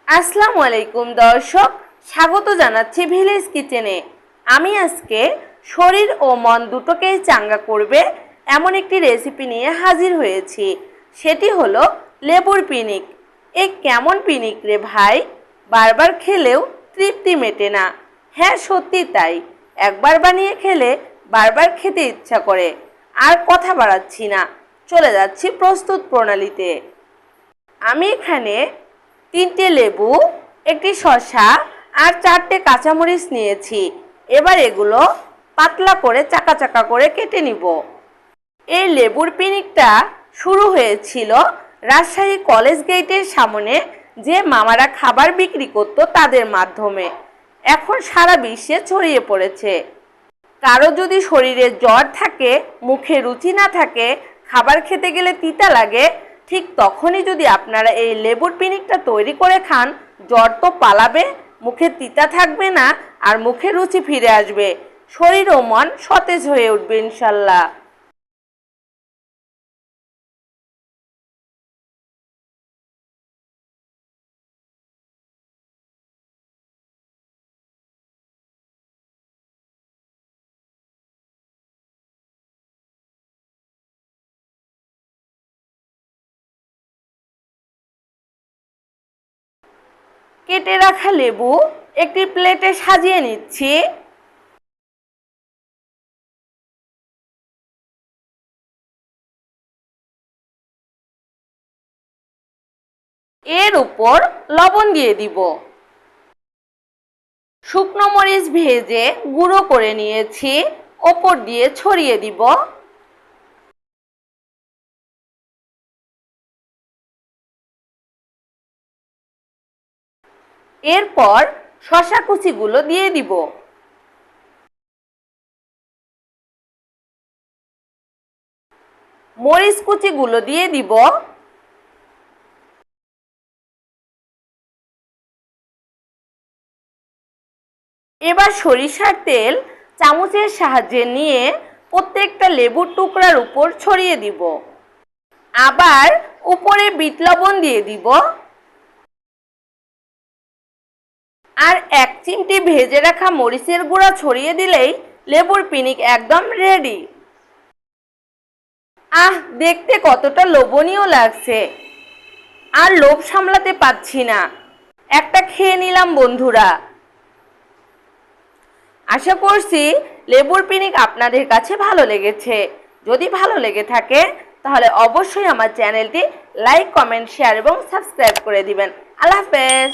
আসসালামু আলাইকুম দর্শক, স্বাগত জানাচ্ছি ভিলেজ কিচেনে। আমি আজকে শরীর ও মন দুটোকেই চাঙ্গা করবে এমন একটি রেসিপি নিয়ে হাজির হয়েছি। সেটি হলো লেবুর পিনিক। কেমন পিনিক রে ভাই, বারবার খেলেও তৃপ্তি মেটে না। হ্যাঁ, সত্যি তাই। একবার বানিয়ে খেলে বারবার খেতে ইচ্ছা করে। আর কথা বাড়াচ্ছি না, চলে যাচ্ছি প্রস্তুত প্রণালীতে। আমি এখানে 3টে লেবু, একটি শসা আর 4টে কাঁচামরিচ নিয়েছি। এবার এগুলো পাতলা করে চাকা চাকা করে কেটে নিব। এই লেবুর পিনিকটা শুরু হয়েছিল রাজশাহী কলেজ গেটের সামনে, যে মামারা খাবার বিক্রি করত তাদের মাধ্যমে। এখন সারা বিশ্বে ছড়িয়ে পড়েছে। কারো যদি শরীরে জ্বর থাকে, মুখে রুচি না থাকে, খাবার খেতে গেলে তিতা লাগে, ঠিক তখনই যদি আপনারা এই লেবুর পিনিকটা তৈরি করে খান, জ্বর তো পালাবে, মুখে তিতা থাকবে না, আর মুখে রুচি ফিরে আসবে। শরীর ও মন সতেজ হয়ে উঠবে ইনশাল্লাহ। কেটে রাখা লেবু একটি প্লেটে সাজিয়ে নিচ্ছি। এর উপর লবণ দিয়ে দিব। শুকনো মরিচ ভেজে গুঁড়ো করে নিয়েছি, ওপর দিয়ে ছড়িয়ে দিব। এরপর শসা কুচিগুলো দিয়ে দিব। মরিচ কুচিগুলো দিয়ে দিব। এবার সরিষার তেল চামচের সাহায্যে নিয়ে প্রত্যেকটা লেবুর টুকরার উপর ছড়িয়ে দিব। আবার উপরে বিট লবণ দিয়ে দিব। আর 1 চিমটি ভেজে রাখা মরিচের গুঁড়া ছড়িয়ে দিলেই লেবুর পিনিক একদম রেডি। দেখতে কতটা লোভনীয় লাগছে, আর লোভ সামলাতে পারছি না। একটা খেয়ে নিলাম বন্ধুরা। আশা করছি লেবুর পিনিক আপনাদের কাছে ভালো লেগেছে। যদি ভালো লেগে থাকে তাহলে অবশ্যই আমার চ্যানেলটি লাইক, কমেন্ট, শেয়ার এবং সাবস্ক্রাইব করে দিবেন। আল্লাহ হাফেজ।